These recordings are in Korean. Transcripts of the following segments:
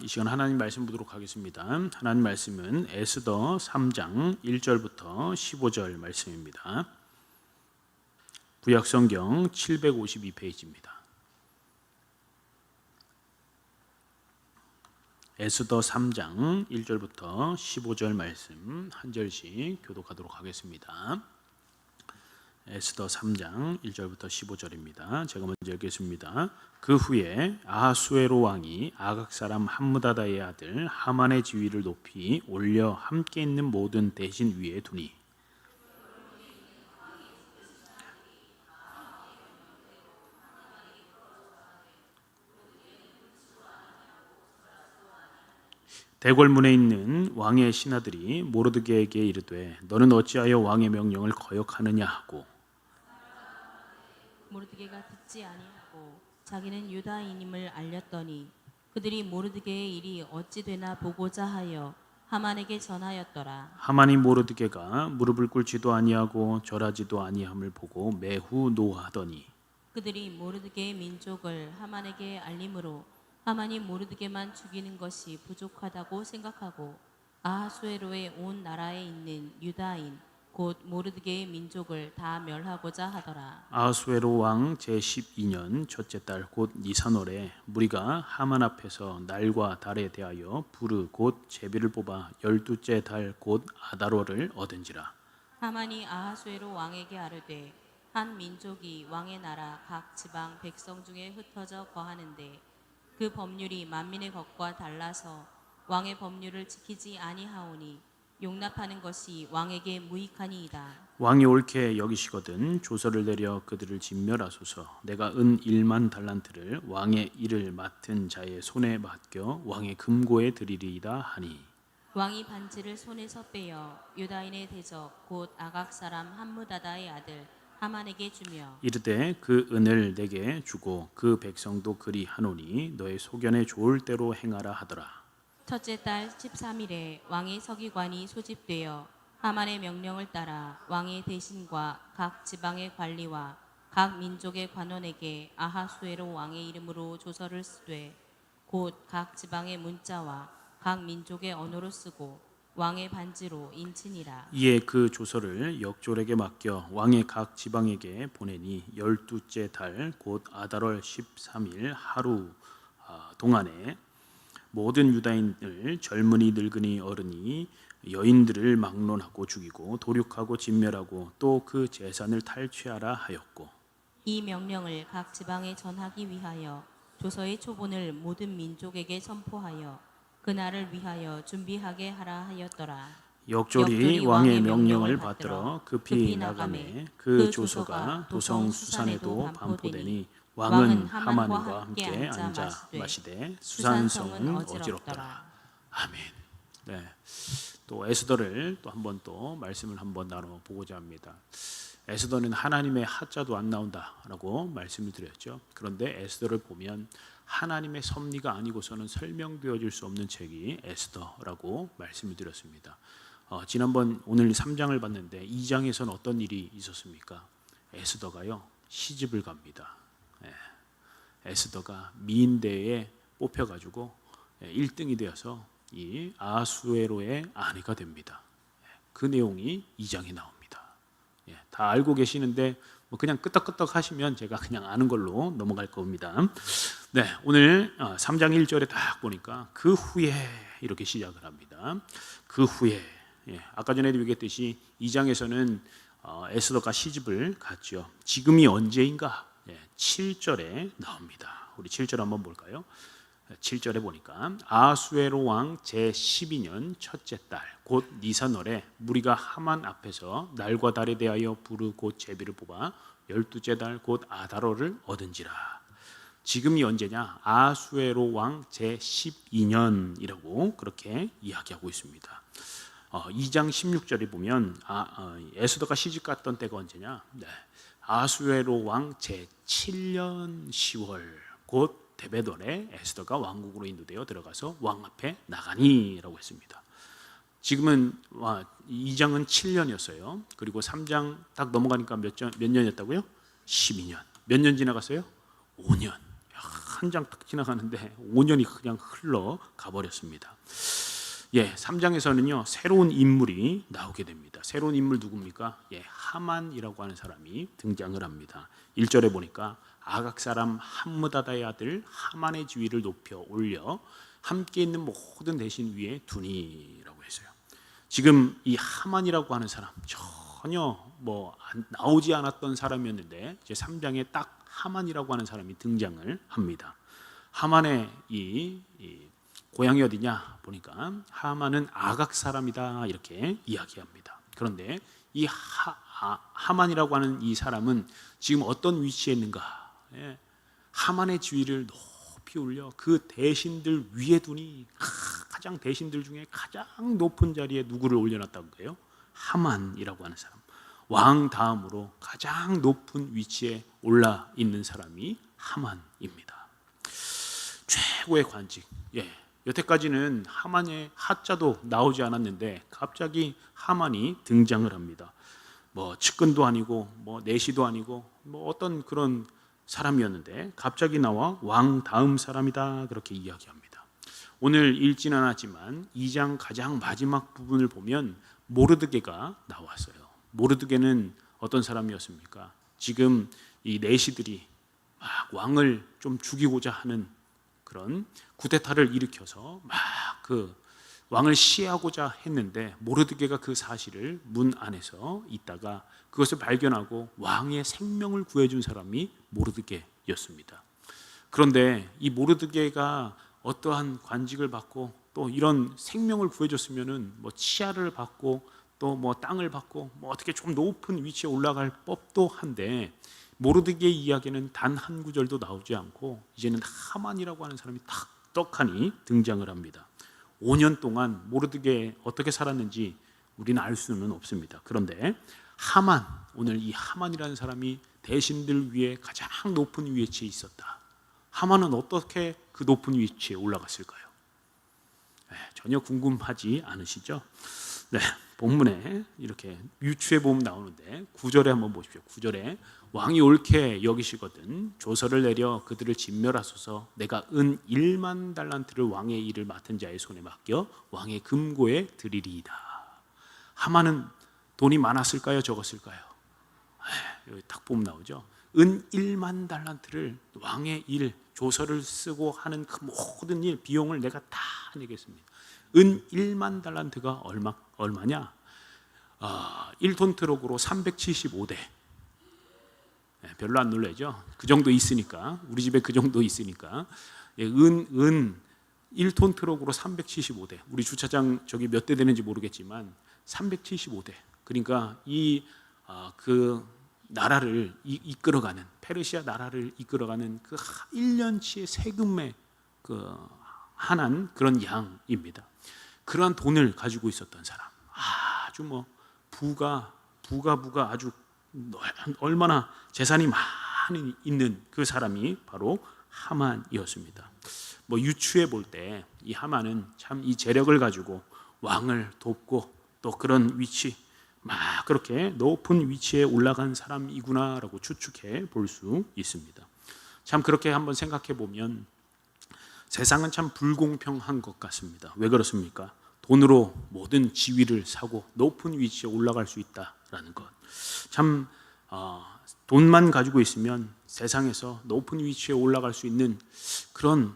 이 시간 하나님 말씀 보도록 하겠습니다. 하나님 말씀은 에스더 3장 1절부터 15절 말씀입니다. 구약성경 752페이지입니다. 에스더 3장 1절부터 15절 말씀 한 절씩 교독하도록 하겠습니다. 에스더 3장 1절부터 15절입니다. 제가 먼저 읽겠습니다. 그 후에 아하수에로 왕이 아각 사람 함므다다의 아들 하만의 지위를 높이 올려 함께 있는 모든 대신 위에 두니 대궐문에 있는 왕의 신하들이 모르드게에게 이르되 너는 어찌하여 왕의 명령을 거역하느냐 하고 모르드게가 듣지 아니하고 자기는 유다인임을 알렸더니 그들이 모르드게의 일이 어찌 되나 보고자 하여 하만에게 전하였더라. 하만이 모르드게가 무릎을 꿇지도 아니하고 절하지도 아니함을 보고 매우 노하더니 그들이 모르드게의 민족을 하만에게 알림으로 하만이 모르드게만 죽이는 것이 부족하다고 생각하고 아하수에로의 온 나라에 있는 유다인 곧 모르드게의 민족을 다 멸하고자 하더라. 아하수에로 왕 제12년 첫째 달 곧 니산월에 무리가 하만 앞에서 날과 달에 대하여 부르 곧 제비를 뽑아 12째 달 곧 아다로를 얻은지라. 하만이 아하수에로 왕에게 아르되 한 민족이 왕의 나라 각 지방 백성 중에 흩어져 거하는데 그 법률이 만민의 것과 달라서 왕의 법률을 지키지 아니하오니 용납하는 것이 왕에게 무익하니이다. 왕이 옳게 여기시거든 조서를 내려 그들을 진멸하소서. 내가 은 1만 달란트를 왕의 일을 맡은 자의 손에 맡겨 왕의 금고에 드리리이다 하니 왕이 반지를 손에서 빼어 유다인의 대적 곧 아각 사람 함므다다의 아들 하만에게 주며 이르되 그 은을 내게 주고 그 백성도 그리 하노니 너의 소견에 좋을 대로 행하라 하더라. 첫째 달 13일에 왕의 서기관이 소집되어 하만의 명령을 따라 왕의 대신과 각 지방의 관리와 각 민족의 관원에게 아하수에로 왕의 이름으로 조서를 쓰되 곧 각 지방의 문자와 각 민족의 언어로 쓰고 왕의 반지로 인치니라. 이에 그 조서를 역졸에게 맡겨 왕의 각 지방에게 보내니 12째 달 곧 아달월 13일 하루 동안에 모든 유다인을 젊은이 늙은이 어른이 여인들을 막론하고 죽이고 도륙하고 진멸하고 또 그 재산을 탈취하라 하였고 이 명령을 각 지방에 전하기 위하여 조서의 초본을 모든 민족에게 선포하여 그날을 위하여 준비하게 하라 하였더라. 역졸이 왕의 명령을 받들어 급히 나가매 그 조서가 도성 수산에도 반포되니 왕은 하만과 함께 앉아 마시되 수산성은 어지럽더라. 아멘. 네. 또 에스더를 또 한 번 또 말씀을 한번 나눠 보고자 합니다. 에스더는 하나님의 하자도 안 나온다라고 말씀을 드렸죠. 그런데 에스더를 보면 하나님의 섭리가 아니고서는 설명되어질 수 없는 책이 에스더라고 말씀을 드렸습니다. 지난번 오늘 3장을 봤는데 2장에서는 어떤 일이 있었습니까? 에스더가요 시집을 갑니다. 에스더가 미인대에 뽑혀가지고 1등이 되어서 이 아하수에로의 아내가 됩니다. 그 내용이 2장에 나옵니다. 다 알고 계시는데 뭐 그냥 끄떡끄떡 하시면 제가 그냥 아는 걸로 넘어갈 겁니다. 네, 오늘 3장 1절에 딱 보니까 그 후에 이렇게 시작을 합니다. 그 후에 아까 전에도 얘기했듯이 2장에서는 에스더가 시집을 갔죠. 지금이 언제인가? 7절에 나옵니다. 우리 7절 한번 볼까요? 7절에 보니까 아하수에로 왕 제12년 첫째 달 곧 니산월에 무리가 하만 앞에서 날과 달에 대하여 부르 곧 제비를 뽑아 12째 달 곧 아다로를 얻은지라. 지금이 언제냐? 아하수에로 왕 제12년이라고 그렇게 이야기하고 있습니다. 2장 16절에 보면 에스더가 시집 갔던 때가 언제냐? 아하수에로 왕 제7년 10월 곧 데베돌에 에스더가 왕국으로 인도되어 들어가서 왕 앞에 나가니라고 했습니다. 지금은 2장은 7년이었어요. 그리고 3장 딱 넘어가니까 몇 년이었다고요? 12년. 몇 년 지나갔어요? 5년. 한 한 장 딱 지나가는데 5년이 그냥 흘러가 버렸습니다. 3장에서는요 새로운 인물이 나오게 됩니다. 새로운 인물 누굽니까? 하만이라고 하는 사람이 등장을 합니다. 1절에 보니까 아각 사람 함므다다의 아들 하만의 지위를 높여 올려 함께 있는 모든 대신 위에 두니라고 했어요. 지금 이 하만이라고 하는 사람 전혀 나오지 않았던 사람이었는데 이제 3장에 딱 하만이라고 하는 사람이 등장을 합니다. 하만의 이 고향이 어디냐 보니까 하만은 아각 사람이다 이렇게 이야기합니다. 그런데 이 하만이라고 하는 이 사람은 지금 어떤 위치에 있는가? 하만의 지위를 높이 올려 그 대신들 위에 두니 가장 대신들 중에 가장 높은 자리에 누구를 올려놨다고 해요? 하만이라고 하는 사람. 왕 다음으로 가장 높은 위치에 올라 있는 사람이 하만입니다. 최고의 관직. 여태까지는 하만의 하자도 나오지 않았는데 갑자기 하만이 등장을 합니다. 측근도 아니고 내시도 아니고 어떤 그런 사람이었는데 갑자기 나와 왕 다음 사람이다 그렇게 이야기합니다. 오늘 읽지는 않았지만 2장 가장 마지막 부분을 보면 모르드게가 나왔어요. 모르드게는 어떤 사람이었습니까? 지금 이 내시들이 막 왕을 좀 죽이고자 하는 그런 쿠데타를 일으켜서 막 그 왕을 시해하고자 했는데 모르드게가 그 사실을 문 안에서 있다가 그것을 발견하고 왕의 생명을 구해준 사람이 모르드게였습니다. 그런데 이 모르드게가 어떠한 관직을 받고 또 이런 생명을 구해줬으면은 치아를 받고 또 땅을 받고 어떻게 좀 높은 위치에 올라갈 법도 한데 모르드게의 이야기는 단 한 구절도 나오지 않고 이제는 하만이라고 하는 사람이 떡하니 등장을 합니다. 5년 동안 모르드게 어떻게 살았는지 우리는 알 수는 없습니다. 그런데 하만, 오늘 이 하만이라는 사람이 대신들 위에 가장 높은 위치에 있었다. 하만은 어떻게 그 높은 위치에 올라갔을까요? 전혀 궁금하지 않으시죠? 본문에 이렇게 유추해 보면 나오는데 9절에 한번 보십시오. 9절에 왕이 옳게 여기시거든 조서를 내려 그들을 진멸하소서. 내가 은 1만 달란트를 왕의 일을 맡은 자의 손에 맡겨 왕의 금고에 드리리이다. 하만은 돈이 많았을까요? 적었을까요? 여기 딱 보면 나오죠. 은 1만 달란트를 왕의 일, 조서를 쓰고 하는 그 모든 일 비용을 내가 다 내겠습니다. 은 1만 달란트가 얼마냐? 1톤 트럭으로 375대. 별로 안 놀라죠? 그 정도 있으니까, 우리 집에 그 정도 있으니까. 은 1톤 트럭으로 375대. 우리 주차장 저기 몇 대 되는지 모르겠지만 375대. 그러니까 그 나라를 이끌어가는, 페르시아 나라를 이끌어가는 그 1년치의 세금의 한한 그런 양입니다. 그러한 돈을 가지고 있었던 사람, 아주 부가 아주 얼마나 재산이 많이 있는 그 사람이 바로 하만이었습니다. 유추해 볼 때 이 하만은 참 이 재력을 가지고 왕을 돕고 또 그런 위치, 막 그렇게 높은 위치에 올라간 사람이구나라고 추측해 볼 수 있습니다. 참 그렇게 한번 생각해 보면 세상은 참 불공평한 것 같습니다. 왜 그렇습니까? 돈으로 모든 지위를 사고 높은 위치에 올라갈 수 있다라는 것. 참 돈만 가지고 있으면 세상에서 높은 위치에 올라갈 수 있는 그런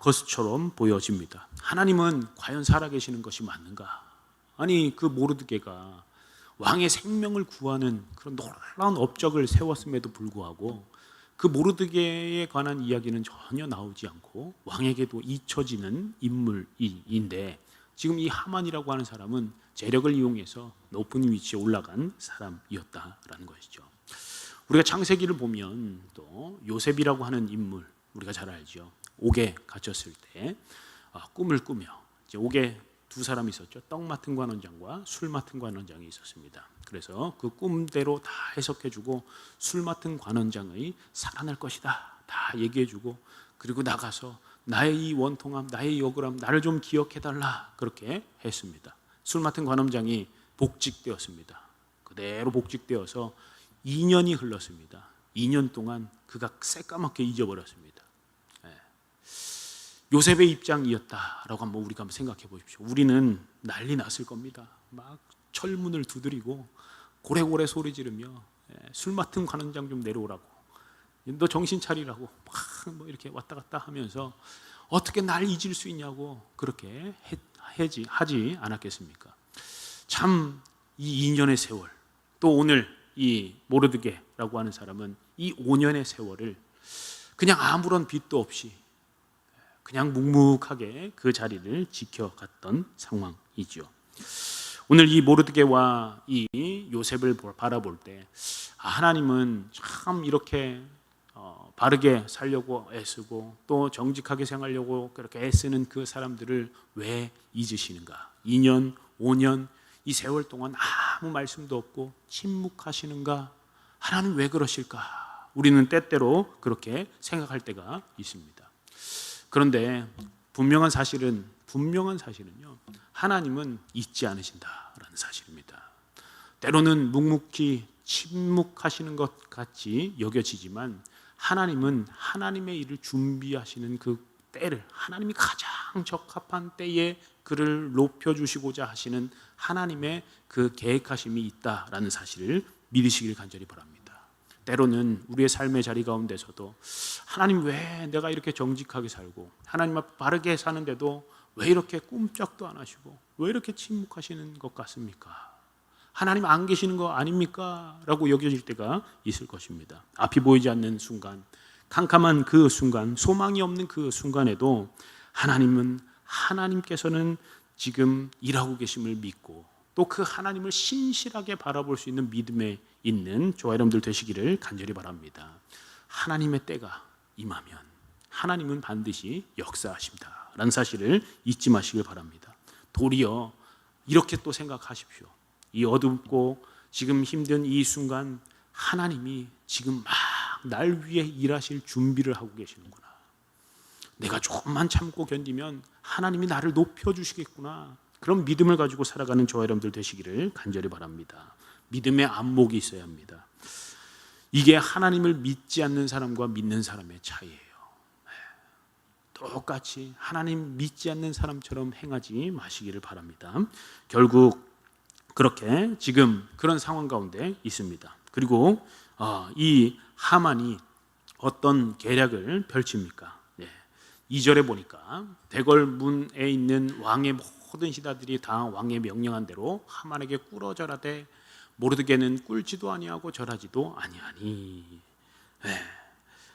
것처럼 보여집니다. 하나님은 과연 살아계시는 것이 맞는가? 아니 그 모르드게가 왕의 생명을 구하는 그런 놀라운 업적을 세웠음에도 불구하고 그 모르드게에 관한 이야기는 전혀 나오지 않고 왕에게도 잊혀지는 인물인데 지금 이 하만이라고 하는 사람은 재력을 이용해서 높은 위치에 올라간 사람이었다라는 것이죠. 우리가 창세기를 보면 또 요셉이라고 하는 인물 우리가 잘 알죠. 옥에 갇혔을 때 꿈을 꾸며 이제 옥에 두 사람이 있었죠. 떡 맡은 관원장과 술 맡은 관원장이 있었습니다. 그래서 그 꿈대로 다 해석해주고 술 맡은 관원장의 살아날 것이다 다 얘기해주고 그리고 나가서 나의 이 원통함, 나의 이 억울함, 나를 좀 기억해달라 그렇게 했습니다. 술 맡은 관원장이 복직되었습니다. 그대로 복직되어서 2년이 흘렀습니다. 2년 동안 그가 새까맣게 잊어버렸습니다. 요셉의 입장이었다라고 한번 우리가 한번 생각해 보십시오. 우리는 난리 났을 겁니다. 막 철문을 두드리고 고래고래 소리 지르며 술 맡은 관원장 좀 내려오라고, 너 정신 차리라고 막 뭐 이렇게 왔다 갔다 하면서 어떻게 날 잊을 수 있냐고 그렇게 하지 않았겠습니까? 참 이 2년의 세월, 또 오늘 이 모르드게라고 하는 사람은 이 5년의 세월을 그냥 아무런 빚도 없이 그냥 묵묵하게 그 자리를 지켜갔던 상황이죠. 오늘 이 모르드게와 이 요셉을 바라볼 때 하나님은 참 이렇게 바르게 살려고 애쓰고 또 정직하게 생활하려고 그렇게 애쓰는 그 사람들을 왜 잊으시는가? 2년, 5년 이 세월 동안 아무 말씀도 없고 침묵하시는가? 하나님 왜 그러실까? 우리는 때때로 그렇게 생각할 때가 있습니다. 그런데 분명한 사실은요, 하나님은 잊지 않으신다라는 사실입니다. 때로는 묵묵히 침묵하시는 것 같이 여겨지지만 하나님은 하나님의 일을 준비하시는 그 때를, 하나님이 가장 적합한 때에 그를 높여주시고자 하시는 하나님의 그 계획하심이 있다라는 사실을 믿으시길 간절히 바랍니다. 때로는 우리의 삶의 자리 가운데서도 하나님 왜 내가 이렇게 정직하게 살고 하나님 앞 바르게 사는데도 왜 이렇게 꼼짝도 안 하시고 왜 이렇게 침묵하시는 것 같습니까? 하나님 안 계시는 거 아닙니까? 라고 여겨질 때가 있을 것입니다. 앞이 보이지 않는 순간, 캄캄한 그 순간, 소망이 없는 그 순간에도 하나님께서는 지금 일하고 계심을 믿고 또 그 하나님을 신실하게 바라볼 수 있는 믿음에 있는 저와 여러분들 되시기를 간절히 바랍니다. 하나님의 때가 임하면 하나님은 반드시 역사하십니다 라는 사실을 잊지 마시길 바랍니다. 도리어 이렇게 또 생각하십시오. 이 어둡고 지금 힘든 이 순간 하나님이 지금 막 날 위해 일하실 준비를 하고 계시는구나. 내가 조금만 참고 견디면 하나님이 나를 높여주시겠구나. 그런 믿음을 가지고 살아가는 저와 여러분들 되시기를 간절히 바랍니다. 믿음의 안목이 있어야 합니다. 이게 하나님을 믿지 않는 사람과 믿는 사람의 차이예요. 똑같이 하나님 믿지 않는 사람처럼 행하지 마시기를 바랍니다. 결국 그렇게 지금 그런 상황 가운데 있습니다. 그리고 이 하만이 어떤 계략을 펼칩니까? 2절에 보니까 대궐문에 있는 왕의 모든 시다들이 다 왕의 명령한 대로 하만에게 꿇어 절하되 모르드게는 꿇지도 아니하고 절하지도 아니하니.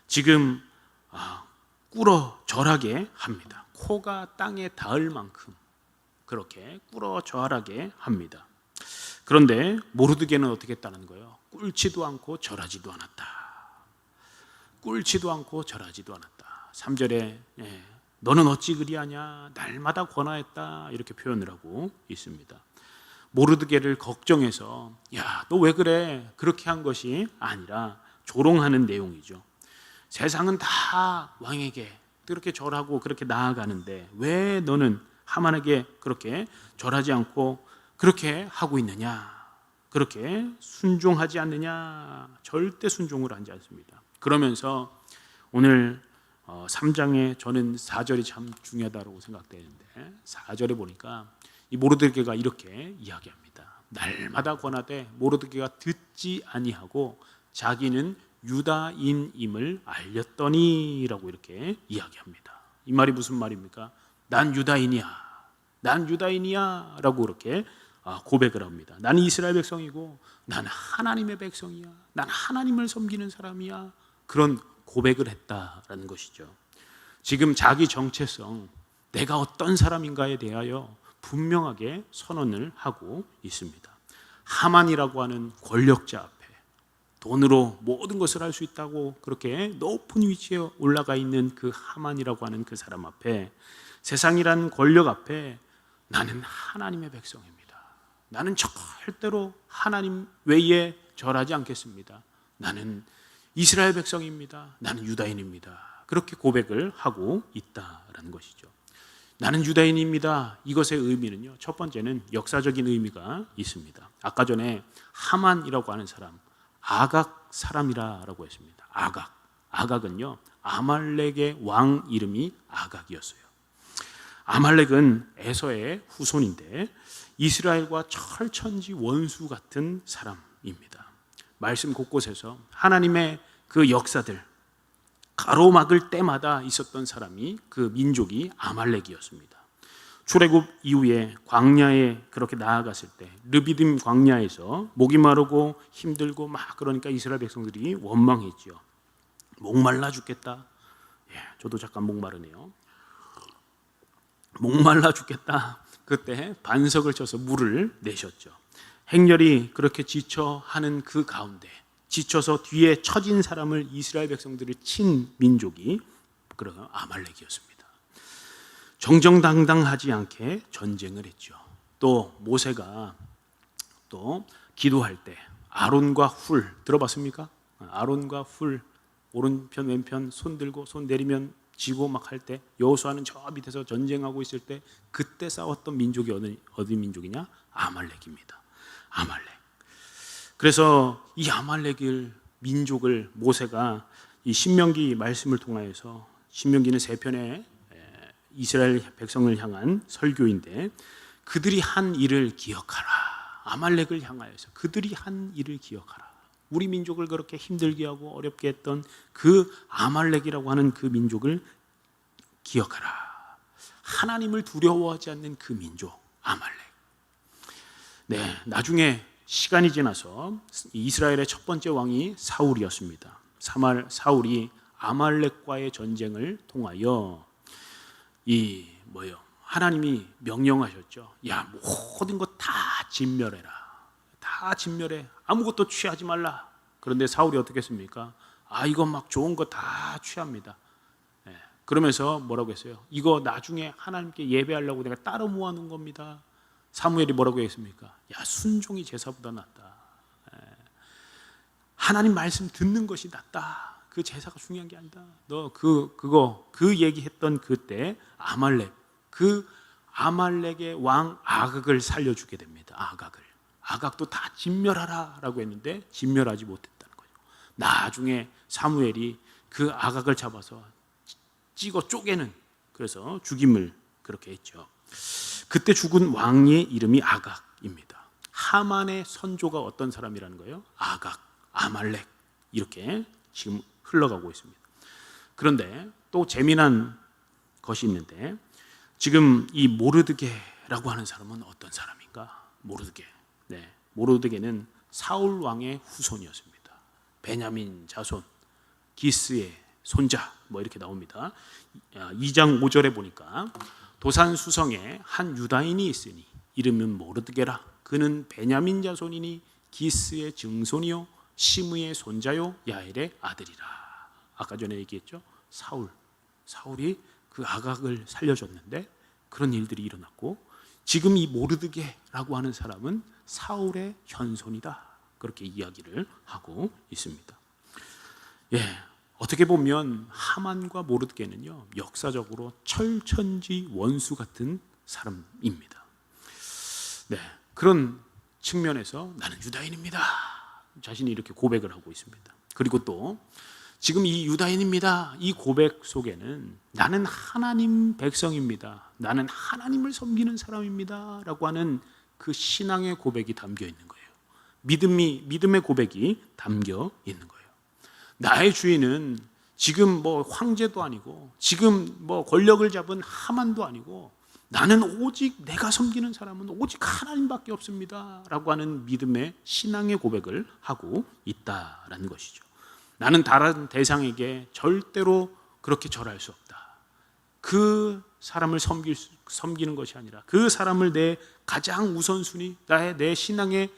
지금 꿇어 절하게 합니다. 코가 땅에 닿을 만큼 그렇게 꿇어 절하게 합니다. 그런데 모르드게는 어떻게 했다는 거예요? 꿇지도 않고 절하지도 않았다. 꿇지도 않고 절하지도 않았다. 3절에 너는 어찌 그리하냐 날마다 권하였다 이렇게 표현을 하고 있습니다. 모르드게를 걱정해서 야, 너 왜 그래? 그렇게 한 것이 아니라 조롱하는 내용이죠. 세상은 다 왕에게 그렇게 절하고 그렇게 나아가는데 왜 너는 하만에게 그렇게 절하지 않고 그렇게 하고 있느냐? 그렇게 순종하지 않느냐? 절대 순종을 하지 않습니다. 그러면서 오늘 3장에 저는 4절이 참 중요하다고 생각되는데 4절에 보니까 이 모르드게가 이렇게 이야기합니다. 날마다 권하되 모르드게가 듣지 아니하고 자기는 유다인임을 알렸더니라고 이렇게 이야기합니다. 이 말이 무슨 말입니까? 난 유다인이야. 난 유다인이야 라고 그렇게 고백을 합니다. 나는 이스라엘 백성이고 나는 하나님의 백성이야. 난 하나님을 섬기는 사람이야. 그런 고백을 했다라는 것이죠. 지금 자기 정체성, 내가 어떤 사람인가에 대하여 분명하게 선언을 하고 있습니다. 하만이라고 하는 권력자 앞에 돈으로 모든 것을 할 수 있다고 그렇게 높은 위치에 올라가 있는 그 하만이라고 하는 그 사람 앞에, 세상이라는 권력 앞에 나는 하나님의 백성입니다. 나는 절대로 하나님 외에 절하지 않겠습니다. 나는 이스라엘 백성입니다. 나는 유다인입니다. 그렇게 고백을 하고 있다라는 것이죠. 나는 유다인입니다. 이것의 의미는요, 첫 번째는 역사적인 의미가 있습니다. 아까 전에 하만이라고 하는 사람, 아각 사람이라고 했습니다. 아각은요, 아말렉의 왕 이름이 아각이었어요. 아말렉은 에서의 후손인데 이스라엘과 철천지 원수 같은 사람입니다. 말씀 곳곳에서 하나님의 그 역사들, 가로막을 때마다 있었던 사람이 그 민족이 아말렉이었습니다. 출애굽 이후에 광야에 그렇게 나아갔을 때 르비딤 광야에서 목이 마르고 힘들고 막 그러니까 이스라엘 백성들이 원망했죠. 목말라 죽겠다. 저도 잠깐 목마르네요. 목말라 죽겠다. 그때 반석을 쳐서 물을 내셨죠. 행렬이 그렇게 지쳐 하는 그 가운데 지쳐서 뒤에 처진 사람을 이스라엘 백성들을 친 민족이 그런 아말렉이었습니다. 정정당당하지 않게 전쟁을 했죠. 또 모세가 또 기도할 때 아론과 훌 들어봤습니까? 아론과 훌 오른편 왼편 손 들고 손 내리면 지고 막 할 때 여호수아는 저 밑에서 전쟁하고 있을 때 그때 싸웠던 민족이 어디 민족이냐? 아말렉입니다. 아말렉. 그래서 이 아말렉을 민족을 모세가 이 신명기 말씀을 통하여서 신명기는 3편의 이스라엘 백성을 향한 설교인데 그들이 한 일을 기억하라. 아말렉을 향하여서 그들이 한 일을 기억하라. 우리 민족을 그렇게 힘들게 하고 어렵게 했던 그 아말렉이라고 하는 그 민족을 기억하라. 하나님을 두려워하지 않는 그 민족 아말렉. 네, 나중에 시간이 지나서 이스라엘의 첫 번째 왕이 사울이었습니다. 사울이 아말렉과의 전쟁을 통하여 하나님이 명령하셨죠. 야, 모든 것 다 진멸해라. 다 진멸해. 아무것도 취하지 말라. 그런데 사울이 어떻게 했습니까? 이거 막 좋은 거 다 취합니다. 그러면서 뭐라고 했어요? 이거 나중에 하나님께 예배하려고 내가 따로 모아놓은 겁니다. 사무엘이 뭐라고 했습니까? 야, 순종이 제사보다 낫다. 하나님 말씀 듣는 것이 낫다. 그 제사가 중요한 게 아니다. 너 그 얘기했던 그때 그 아말렉의 왕 아각을 살려주게 됩니다. 아각도 다 진멸하라라고 했는데 진멸하지 못했다는 거죠. 나중에 사무엘이 그 아각을 잡아서 찍어 쪼개는 그래서 죽임을 그렇게 했죠. 그때 죽은 왕의 이름이 아각입니다. 하만의 선조가 어떤 사람이라는 거예요? 아각, 아말렉 이렇게 지금 흘러가고 있습니다. 그런데 또 재미난 것이 있는데 지금 이 모르드게라고 하는 사람은 어떤 사람인가? 모르드게는 사울 왕의 후손이었습니다. 베냐민 자손, 기스의 손자 뭐 이렇게 나옵니다. 2장 5절에 보니까 도산 수성에 한 유다인이 있으니 이름은 모르드게라. 그는 베냐민 자손이니 기스의 증손이요 시므의 손자요 야엘의 아들이라. 아까 전에 얘기했죠. 사울이 그 아각을 살려줬는데 그런 일들이 일어났고 지금 이 모르드게라고 하는 사람은 사울의 현손이다. 그렇게 이야기를 하고 있습니다. 어떻게 보면 하만과 모르드게는요 역사적으로 철천지 원수 같은 사람입니다. 그런 측면에서 나는 유다인입니다. 자신이 이렇게 고백을 하고 있습니다. 그리고 또 지금 이 유다인입니다. 이 고백 속에는 나는 하나님 백성입니다. 나는 하나님을 섬기는 사람입니다. 라고 하는 그 신앙의 고백이 담겨 있는 거예요. 믿음의 고백이 담겨 있는 거예요. 나의 주인은 지금 뭐 황제도 아니고 지금 뭐 권력을 잡은 하만도 아니고 나는 오직 내가 섬기는 사람은 오직 하나님밖에 없습니다. 라고 하는 믿음의 신앙의 고백을 하고 있다라는 것이죠. 나는 다른 대상에게 절대로 그렇게 절할 수 없다. 그 사람을 섬기는 것이 아니라 그 사람을 내 가장 우선순위, 내 신앙의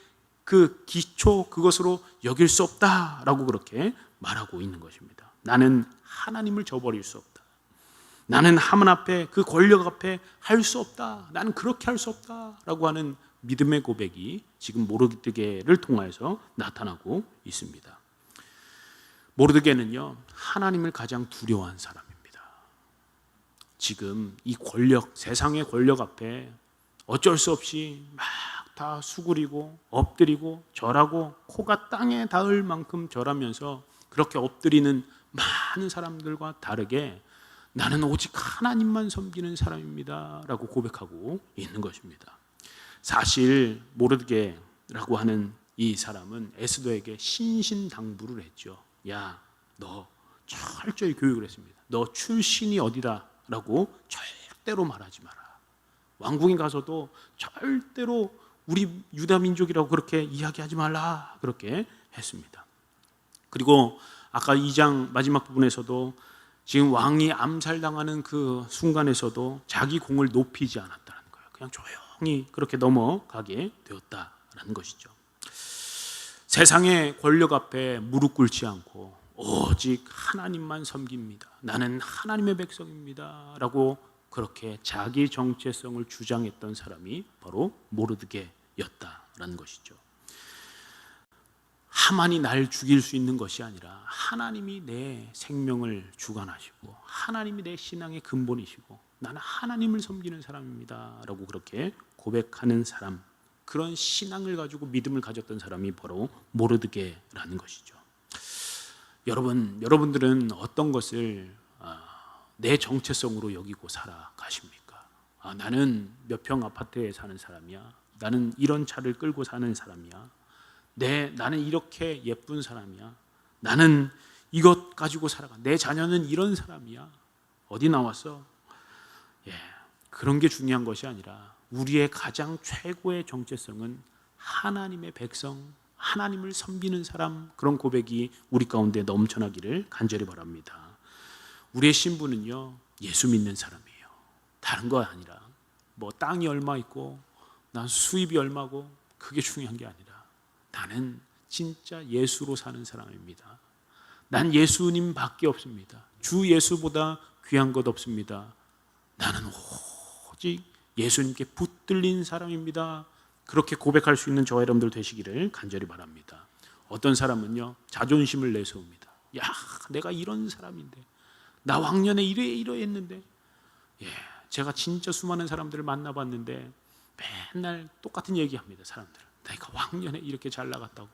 그 기초 그것으로 여길 수 없다라고 그렇게 말하고 있는 것입니다. 나는 하나님을 저버릴 수 없다. 나는 하만 앞에 그 권력 앞에 할 수 없다. 나는 그렇게 할 수 없다라고 하는 믿음의 고백이 지금 모르드게를 통하여서 나타나고 있습니다. 모르드게는요 하나님을 가장 두려워한 사람입니다. 지금 이 권력, 세상의 권력 앞에 어쩔 수 없이 막 다 수그리고 엎드리고 절하고 코가 땅에 닿을 만큼 절하면서 그렇게 엎드리는 많은 사람들과 다르게 나는 오직 하나님만 섬기는 사람입니다 라고 고백하고 있는 것입니다. 사실 모르드게라고 하는 이 사람은 에스더에게 신신당부를 했죠. 야, 너 철저히 교육을 했습니다. 너 출신이 어디다 라고 절대로 말하지 마라. 왕궁에 가서도 절대로 우리 유다 민족이라고 그렇게 이야기하지 말라 그렇게 했습니다. 그리고 아까 2장 마지막 부분에서도 지금 왕이 암살당하는 그 순간에서도 자기 공을 높이지 않았다는 거예요. 그냥 조용히 그렇게 넘어가게 되었다라는 것이죠. 세상의 권력 앞에 무릎 꿇지 않고 오직 하나님만 섬깁니다. 나는 하나님의 백성입니다 라고 그렇게 자기 정체성을 주장했던 사람이 바로 모르드게였다라는 것이죠. 하만이 날 죽일 수 있는 것이 아니라 하나님이 내 생명을 주관하시고 하나님이 내 신앙의 근본이시고 나는 하나님을 섬기는 사람입니다 라고 그렇게 고백하는 사람, 그런 신앙을 가지고 믿음을 가졌던 사람이 바로 모르드게라는 것이죠. 여러분들은 어떤 것을 내 정체성으로 여기고 살아가십니까? 나는 몇 평 아파트에 사는 사람이야. 나는 이런 차를 끌고 사는 사람이야. 나는 이렇게 예쁜 사람이야. 나는 이것 가지고 살아가. 내 자녀는 이런 사람이야. 어디 나왔어? 그런 게 중요한 것이 아니라 우리의 가장 최고의 정체성은 하나님의 백성, 하나님을 섬기는 사람, 그런 고백이 우리 가운데 넘쳐나기를 간절히 바랍니다. 우리의 신분은요, 예수 믿는 사람이에요. 다른 거 아니라 뭐 땅이 얼마 있고 난 수입이 얼마고 그게 중요한 게 아니라 나는 진짜 예수로 사는 사람입니다. 난 예수님밖에 없습니다. 주 예수보다 귀한 것 없습니다. 나는 오직 예수님께 붙들린 사람입니다. 그렇게 고백할 수 있는 저와 여러분들 되시기를 간절히 바랍니다. 어떤 사람은요, 자존심을 내세웁니다. 야, 내가 이런 사람인데, 나 왕년에 이러했는데, 제가 진짜 수많은 사람들을 만나봤는데 맨날 똑같은 얘기합니다. 사람들, 내가 왕년에 이렇게 잘 나갔다고.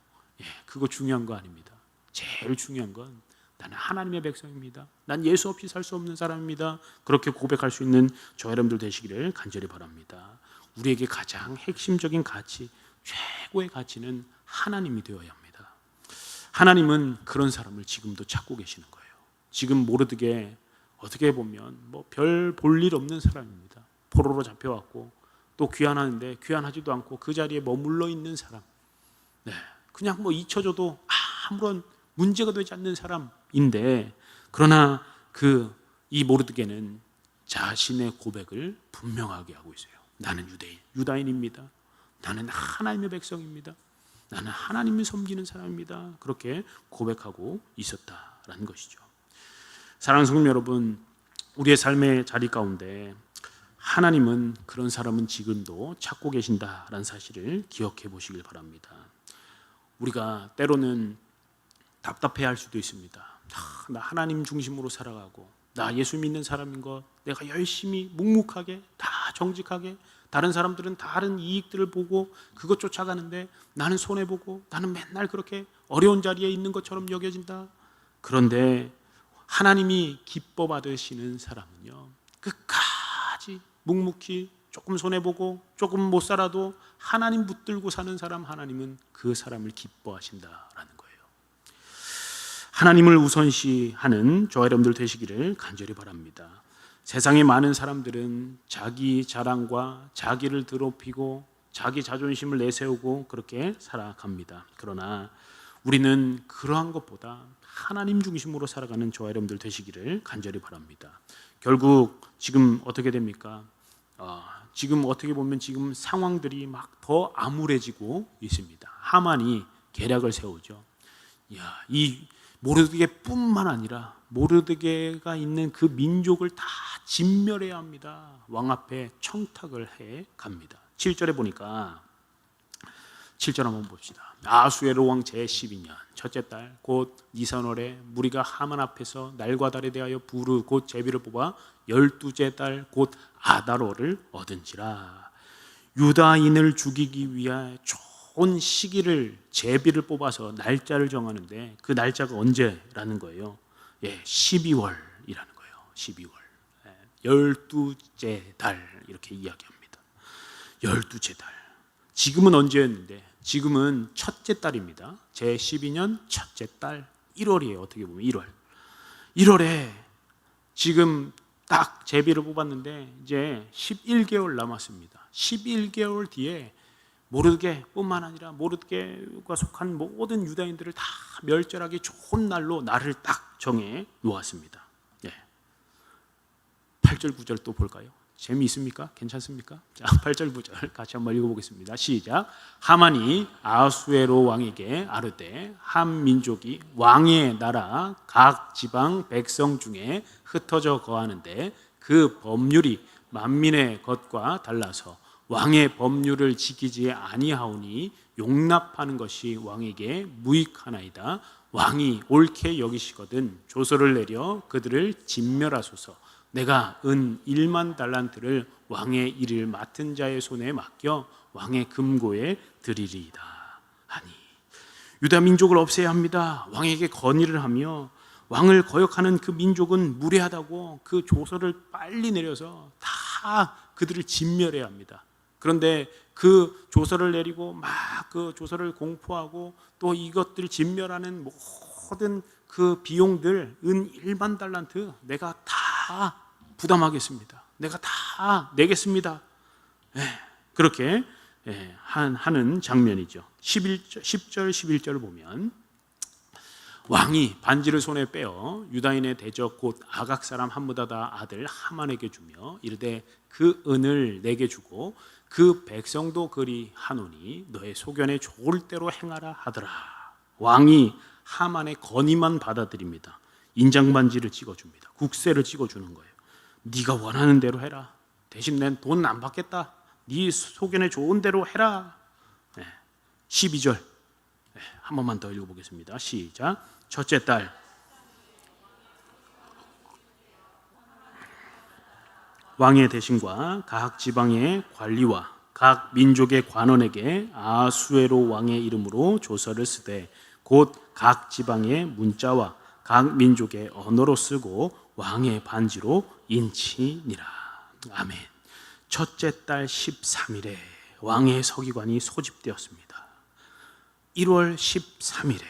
그거 중요한 거 아닙니다. 제일 중요한 건 나는 하나님의 백성입니다. 난 예수 없이 살 수 없는 사람입니다. 그렇게 고백할 수 있는 저와 여러분들 되시기를 간절히 바랍니다. 우리에게 가장 핵심적인 가치, 최고의 가치는 하나님이 되어야 합니다. 하나님은 그런 사람을 지금도 찾고 계시는 거예요. 지금 모르드게 어떻게 보면 별 볼 일 없는 사람입니다. 포로로 잡혀왔고 또 귀환하는데 귀환하지도 않고 그 자리에 머물러 있는 사람. 그냥 잊혀져도 아무런 문제가 되지 않는 사람인데, 그러나 이 모르드게는 자신의 고백을 분명하게 하고 있어요. 나는 유다인입니다. 나는 하나님의 백성입니다. 나는 하나님을 섬기는 사람입니다. 그렇게 고백하고 있었다라는 것이죠. 사랑하는 성도 여러분, 우리의 삶의 자리 가운데 하나님은 그런 사람은 지금도 찾고 계신다라는 사실을 기억해 보시길 바랍니다. 우리가 때로는 답답해할 수도 있습니다. 나 하나님 중심으로 살아가고 나 예수 믿는 사람인 것, 내가 열심히 묵묵하게 다 정직하게, 다른 사람들은 다른 이익들을 보고 그것 쫓아가는데 나는 손해보고 나는 맨날 그렇게 어려운 자리에 있는 것처럼 여겨진다. 그런데 하나님이 기뻐 받으시는 사람은요, 끝까지 묵묵히 조금 손해보고 조금 못 살아도 하나님 붙들고 사는 사람, 하나님은 그 사람을 기뻐하신다라는 거예요. 하나님을 우선시하는 저와 여러분들 되시기를 간절히 바랍니다. 세상의 많은 사람들은 자기 자랑과 자기를 더럽히고 자기 자존심을 내세우고 그렇게 살아갑니다. 그러나 우리는 그러한 것보다 하나님 중심으로 살아가는 저와 여러분들 되시기를 간절히 바랍니다. 결국 지금 어떻게 됩니까? 지금 어떻게 보면 지금 상황들이 막 더 암울해지고 있습니다. 하만이 계략을 세우죠. 이 모르드게뿐만 아니라 모르드게가 있는 그 민족을 다 진멸해야 합니다. 왕 앞에 청탁을 해 갑니다. 7절에 보니까 7절 한번 봅시다. 아수에로 왕 제12년 첫째 달 곧 니산월에 무리가 하만 앞에서 날과 달에 대하여 부르 곧 제비를 뽑아 12째 달 곧 아달월을 얻은지라. 유다인을 죽이기 위해 좋은 시기를, 제비를 뽑아서 날짜를 정하는데 그 날짜가 언제라는 거예요? 12월이라는 거예요. 12월. 12째 달 이렇게 이야기합니다. 12째 달. 지금은 언제였는데 지금은 첫째 달입니다. 제12년 첫째 달 1월이에요. 어떻게 보면 1월에 지금 딱 제비를 뽑았는데 이제 11개월 남았습니다. 11개월 뒤에 모르드게뿐만 아니라 모르드게가 속한 모든 유다인들을 다 멸절하기 좋은 날로 날을 딱 정해 놓았습니다. 8절 9절 또 볼까요? 재미있습니까? 괜찮습니까? 자, 8절 9절 같이 한번 읽어보겠습니다. 시작. 하만이 아수에로 왕에게 아르되 한 민족이 왕의 나라 각 지방 백성 중에 흩어져 거하는데 그 법률이 만민의 것과 달라서 왕의 법률을 지키지 아니하오니 용납하는 것이 왕에게 무익하나이다. 왕이 옳게 여기시거든 조서를 내려 그들을 진멸하소서. 내가 은 1만 달란트를 왕의 일을 맡은 자의 손에 맡겨 왕의 금고에 드리리이다 하니, 유다 민족을 없애야 합니다. 왕에게 건의를 하며 왕을 거역하는 그 민족은 무례하다고 그 조서를 빨리 내려서 다 그들을 진멸해야 합니다. 그런데 그 조서를 내리고 막 그 조서를 공포하고 또 이것들을 진멸하는 모든 그 비용들 은 1만 달란트 내가 다 부담하겠습니다. 내가 다 내겠습니다. 그렇게 하는 장면이죠. 10절 11절을 보면 왕이 반지를 손에 빼어 유다인의 대적 곧 아각 사람 함므다다 아들 하만에게 주며 이르되 그 은을 내게 주고 그 백성도 그리 하노니 너의 소견에 좋을 대로 행하라 하더라. 왕이 하만의 건의만 받아들입니다. 인장 반지를 찍어줍니다. 국세를 찍어주는 거예요. 네가 원하는 대로 해라. 대신 난 돈 안 받겠다. 네 소견에 좋은 대로 해라. 12절 한 번만 더 읽어보겠습니다. 시작. 첫째 달 왕의 대신과 각 지방의 관리와 각 민족의 관원에게 아수에로 왕의 이름으로 조서를 쓰되 곧 각 지방의 문자와 각 민족의 언어로 쓰고 왕의 반지로 인치니라. 아멘. 첫째 달 13일에 왕의 서기관이 소집되었습니다. 1월 13일에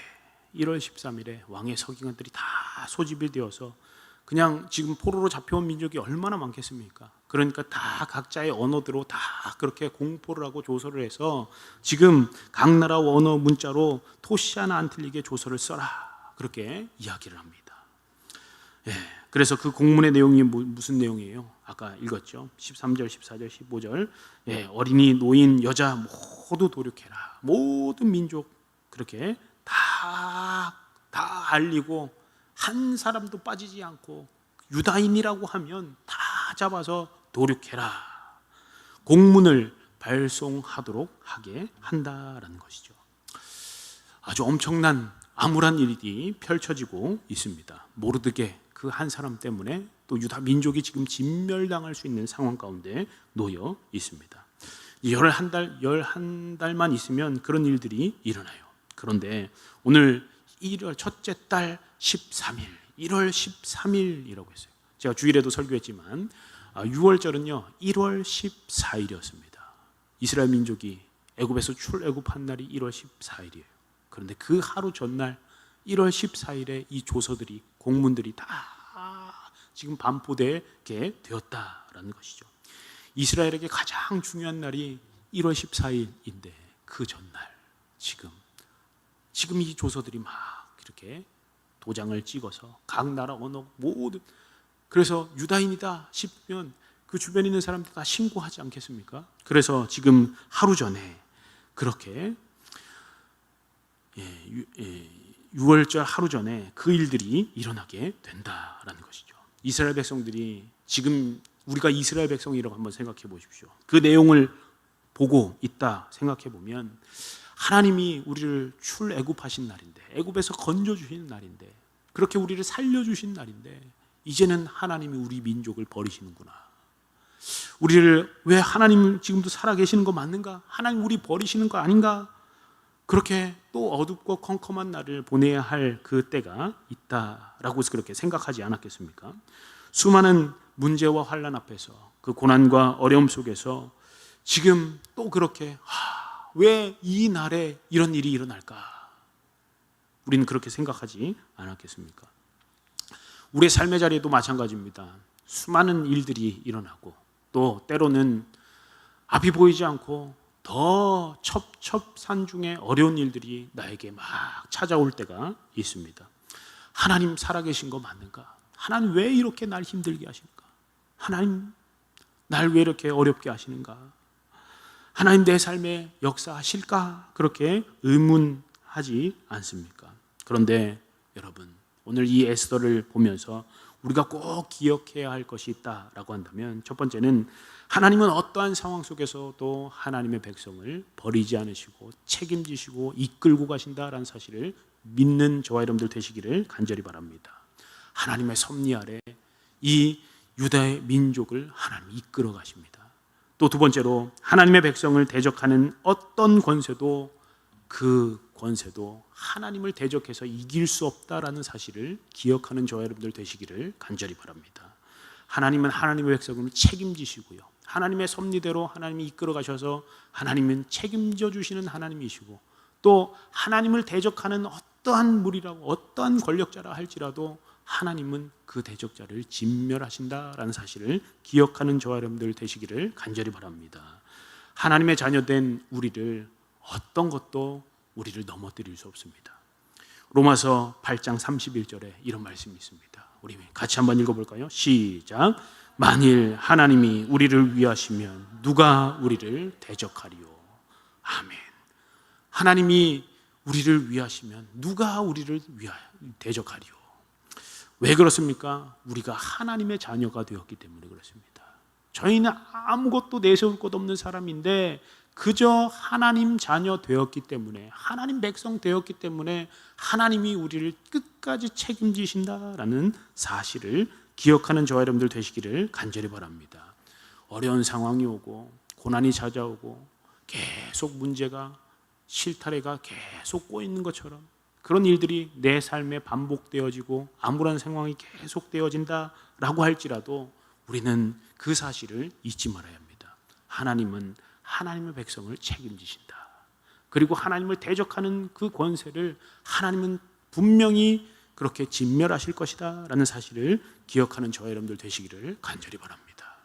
왕의 서기관들이 다 소집이 되어서 그냥 지금 포로로 잡혀온 민족이 얼마나 많겠습니까? 그러니까 다 각자의 언어대로 다 그렇게 공포를 하고 조서를 해서 지금 각 나라 언어 문자로 토시 하나 안 틀리게 조서를 써라. 그렇게 이야기를 합니다. 그래서 그 공문의 내용이 무슨 내용이에요? 아까 읽었죠. 13절, 14절, 15절. 어린이, 노인, 여자 모두 도륙해라. 모든 민족 그렇게 다 알리고 한 사람도 빠지지 않고 유다인이라고 하면 다 잡아서 도륙해라. 공문을 발송하도록 하게 한다라는 것이죠. 아주 엄청난 암울한 일이 펼쳐지고 있습니다. 모르드게 그 한 사람 때문에 또 유다 민족이 지금 진멸당할 수 있는 상황 가운데 놓여 있습니다. 11달만 있으면 그런 일들이 일어나요. 그런데 오늘 1월 첫째 달 13일, 1월 13일이라고 했어요. 제가 주일에도 설교했지만 6월절은요 1월 14일이었습니다. 이스라엘 민족이 애굽에서 출애굽한 날이 1월 14일이에요. 그런데 그 하루 전날 1월 14일에 이 조서들이 공문들이 다 지금 반포되게 되었다라는 것이죠. 이스라엘에게 가장 중요한 날이 1월 14일인데 그 전날 지금 이 조서들이 막 이렇게 도장을 찍어서 각 나라 언어 모든, 그래서 유다인이다 싶으면 그 주변에 있는 사람들 다 신고하지 않겠습니까? 그래서 지금 하루 전에 그렇게 6월절 하루 전에 그 일들이 일어나게 된다라는 것이죠. 이스라엘 백성들이 지금 우리가 이스라엘 백성이라고 한번 생각해 보십시오. 그 내용을 보고 있다 생각해 보면 하나님이 우리를 출애굽하신 날인데, 애굽에서 건져주신 날인데, 그렇게 우리를 살려주신 날인데 이제는 하나님이 우리 민족을 버리시는구나. 우리를 왜 하나님 지금도 살아계시는 거 맞는가? 하나님 우리 버리시는 거 아닌가? 그렇게 또 어둡고 컴컴한 날을 보내야 할 그 때가 있다라고 그렇게 생각하지 않았겠습니까? 수많은 문제와 환난 앞에서 그 고난과 어려움 속에서 지금 또 그렇게 왜 이 날에 이런 일이 일어날까? 우리는 그렇게 생각하지 않았겠습니까? 우리의 삶의 자리에도 마찬가지입니다. 수많은 일들이 일어나고 또 때로는 앞이 보이지 않고 더 첩첩산중의 어려운 일들이 나에게 막 찾아올 때가 있습니다. 하나님 살아계신 거 맞는가? 하나님 왜 이렇게 날 힘들게 하십니까? 하나님 날 왜 이렇게 어렵게 하시는가? 하나님 내 삶에 역사하실까? 그렇게 의문하지 않습니까? 그런데 여러분, 오늘 이 에스더를 보면서 우리가 꼭 기억해야 할 것이 있다라고 한다면 첫 번째는 하나님은 어떠한 상황 속에서도 하나님의 백성을 버리지 않으시고 책임지시고 이끌고 가신다라는 사실을 믿는 저와 여러분들 되시기를 간절히 바랍니다. 하나님의 섭리 아래 이 유다의 민족을 하나님이 이끌어 가십니다. 또 두 번째로 하나님의 백성을 대적하는 어떤 권세도 그 권세도 하나님을 대적해서 이길 수 없다라는 사실을 기억하는 저와 여러분들 되시기를 간절히 바랍니다. 하나님은 하나님의 백성을 책임지시고요. 하나님의 섭리대로 하나님이 이끌어 가셔서 하나님은 책임져 주시는 하나님이시고 또 하나님을 대적하는 어떠한 무리라고 어떠한 권력자라 할지라도 하나님은 그 대적자를 진멸하신다라는 사실을 기억하는 저와 여러분들 되시기를 간절히 바랍니다. 하나님의 자녀된 우리를 어떤 것도 우리를 넘어뜨릴 수 없습니다. 로마서 8장 31절에 이런 말씀이 있습니다. 우리 같이 한번 읽어볼까요? 시작. 만일 하나님이 우리를 위하시면 누가 우리를 대적하리요? 아멘. 하나님이 우리를 위하시면 누가 우리를 대적하리요? 왜 그렇습니까? 우리가 하나님의 자녀가 되었기 때문에 그렇습니다. 저희는 아무것도 내세울 것 없는 사람인데 그저 하나님 자녀 되었기 때문에 하나님 백성 되었기 때문에 하나님이 우리를 끝까지 책임지신다라는 사실을 기억하는 저와 여러분들 되시기를 간절히 바랍니다. 어려운 상황이 오고 고난이 찾아오고 계속 문제가 실타래가 계속 꼬이는 것처럼 그런 일들이 내 삶에 반복되어지고 암울한 상황이 계속되어진다라고 할지라도 우리는 그 사실을 잊지 말아야 합니다. 하나님은 하나님의 백성을 책임지신다. 그리고 하나님을 대적하는 그 권세를 하나님은 분명히 그렇게 진멸하실 것이다 라는 사실을 기억하는 저와 여러분들 되시기를 간절히 바랍니다.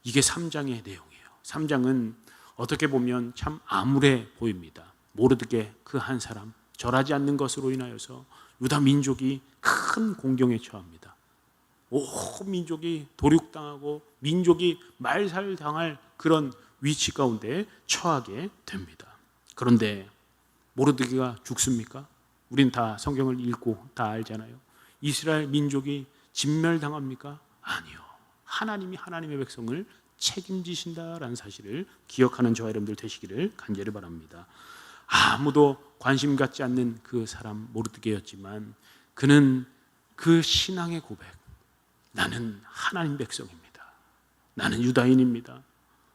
이게 3장의 내용이에요. 3장은 어떻게 보면 참 암울해 보입니다. 모르드게 그 한 사람 절하지 않는 것으로 인하여서 유다 민족이 큰 공경에 처합니다. 온 민족이 도륙당하고 민족이 말살당할 그런 위치 가운데 처하게 됩니다. 그런데 모르드게가 죽습니까? 우린 다 성경을 읽고 다 알잖아요. 이스라엘 민족이 진멸당합니까? 아니요. 하나님이 하나님의 백성을 책임지신다라는 사실을 기억하는 저와 여러분들 되시기를 간절히 바랍니다. 아무도 관심 갖지 않는 그 사람 모르드게였지만 그는 그 신앙의 고백, 나는 하나님 백성입니다. 나는 유다인입니다.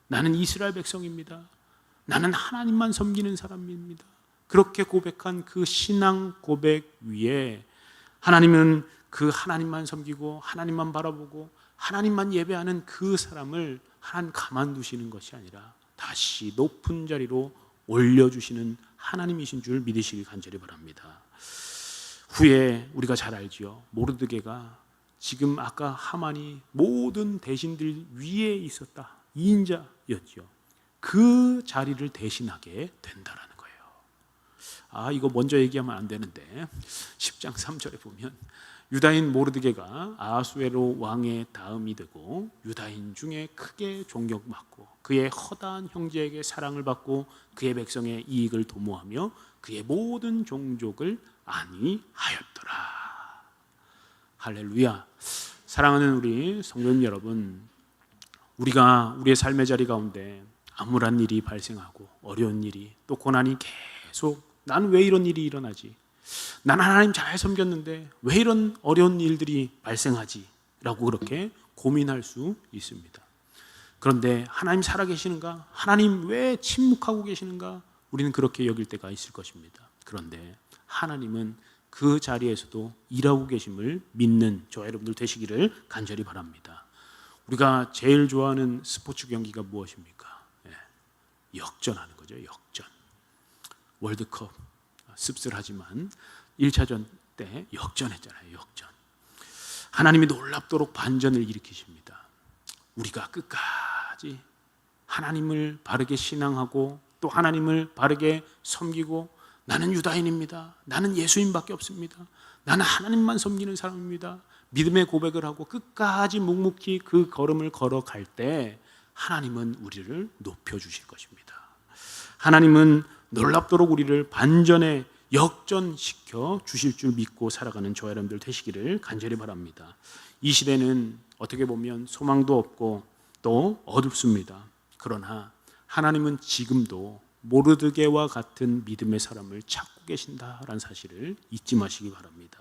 나는 이스라엘 백성입니다. 나는 하나님만 섬기는 사람입니다. 그렇게 고백한 그 신앙 고백 위에 하나님은 그 하나님만 섬기고 하나님만 바라보고 하나님만 예배하는 그 사람을 하나님 가만두시는 것이 아니라 다시 높은 자리로 올려주시는 하나님이신 줄 믿으시길 간절히 바랍니다. 후에 우리가 잘 알지요. 모르드게가 지금 아까 하만이 모든 대신들 위에 있었다. 2인자였죠. 그 자리를 대신하게 된다라는 거예요. 이거 먼저 얘기하면 안 되는데 10장 3절에 보면 유다인 모르드게가 아하수에로 왕의 다음이 되고 유다인 중에 크게 존경받고 그의 허다한 형제에게 사랑을 받고 그의 백성의 이익을 도모하며 그의 모든 종족을 안위하였더라. 할렐루야. 사랑하는 우리 성도님 여러분, 우리가 우리의 삶의 자리 가운데 암울한 일이 발생하고 어려운 일이 또 고난이 계속 난 왜 이런 일이 일어나지? 난 하나님 잘 섬겼는데 왜 이런 어려운 일들이 발생하지? 라고 그렇게 고민할 수 있습니다. 그런데 하나님 살아계시는가? 하나님 왜 침묵하고 계시는가? 우리는 그렇게 여길 때가 있을 것입니다. 그런데 하나님은 그 자리에서도 일하고 계심을 믿는 저와 여러분들 되시기를 간절히 바랍니다. 우리가 제일 좋아하는 스포츠 경기가 무엇입니까? 역전하는 거죠. 역전. 월드컵 씁쓸하지만 1차전 때 역전했잖아요. 역전. 하나님이 놀랍도록 반전을 일으키십니다. 우리가 끝까지 하나님을 바르게 신앙하고 또 하나님을 바르게 섬기고, 나는 유다인입니다, 나는 예수님밖에 없습니다, 나는 하나님만 섬기는 사람입니다, 믿음의 고백을 하고 끝까지 묵묵히 그 걸음을 걸어갈 때 하나님은 우리를 높여주실 것입니다. 하나님은 놀랍도록 우리를 반전에 역전시켜 주실 줄 믿고 살아가는 저와 여러분들 되시기를 간절히 바랍니다. 이 시대는 어떻게 보면 소망도 없고 또 어둡습니다. 그러나 하나님은 지금도 모르드게와 같은 믿음의 사람을 찾고 계신다라는 사실을 잊지 마시기 바랍니다.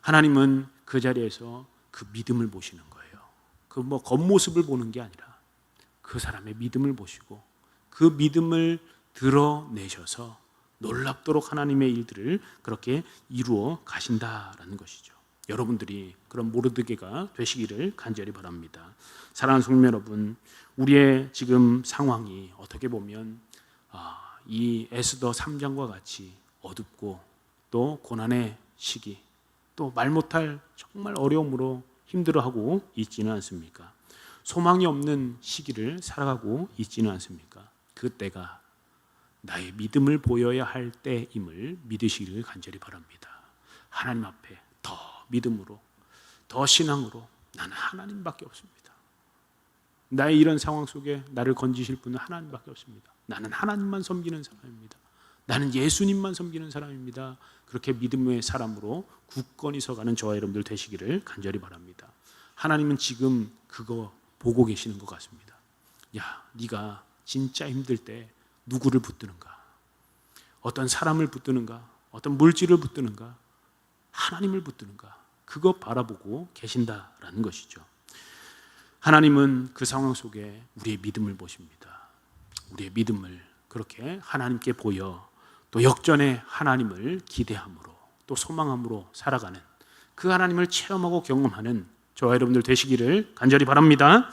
하나님은 그 자리에서 그 믿음을 보시는 거예요. 그 겉모습을 보는 게 아니라 그 사람의 믿음을 보시고 그 믿음을 드러내셔서 놀랍도록 하나님의 일들을 그렇게 이루어 가신다라는 것이죠. 여러분들이 그런 모르드게가 되시기를 간절히 바랍니다. 사랑하는 성도 여러분, 우리의 지금 상황이 어떻게 보면 이 에스더 3장과 같이 어둡고 또 고난의 시기, 또 말 못할 정말 어려움으로 힘들어하고 있지는 않습니까? 소망이 없는 시기를 살아가고 있지는 않습니까? 그때가 나의 믿음을 보여야 할 때임을 믿으시기를 간절히 바랍니다. 하나님 앞에 더 믿음으로, 더 신앙으로, 나는 하나님밖에 없습니다. 나의 이런 상황 속에 나를 건지실 분은 하나님밖에 없습니다. 나는 하나님만 섬기는 사람입니다. 나는 예수님만 섬기는 사람입니다. 그렇게 믿음의 사람으로 굳건히 서가는 저와 여러분들 되시기를 간절히 바랍니다. 하나님은 지금 그거 보고 계시는 것 같습니다. 야, 네가 진짜 힘들 때 누구를 붙드는가? 어떤 사람을 붙드는가? 어떤 물질을 붙드는가? 하나님을 붙드는가? 그거 바라보고 계신다라는 것이죠. 하나님은 그 상황 속에 우리의 믿음을 보십니다. 우리의 믿음을 그렇게 하나님께 보여 또 역전의 하나님을 기대함으로 또 소망함으로 살아가는 그 하나님을 체험하고 경험하는 저와 여러분들 되시기를 간절히 바랍니다.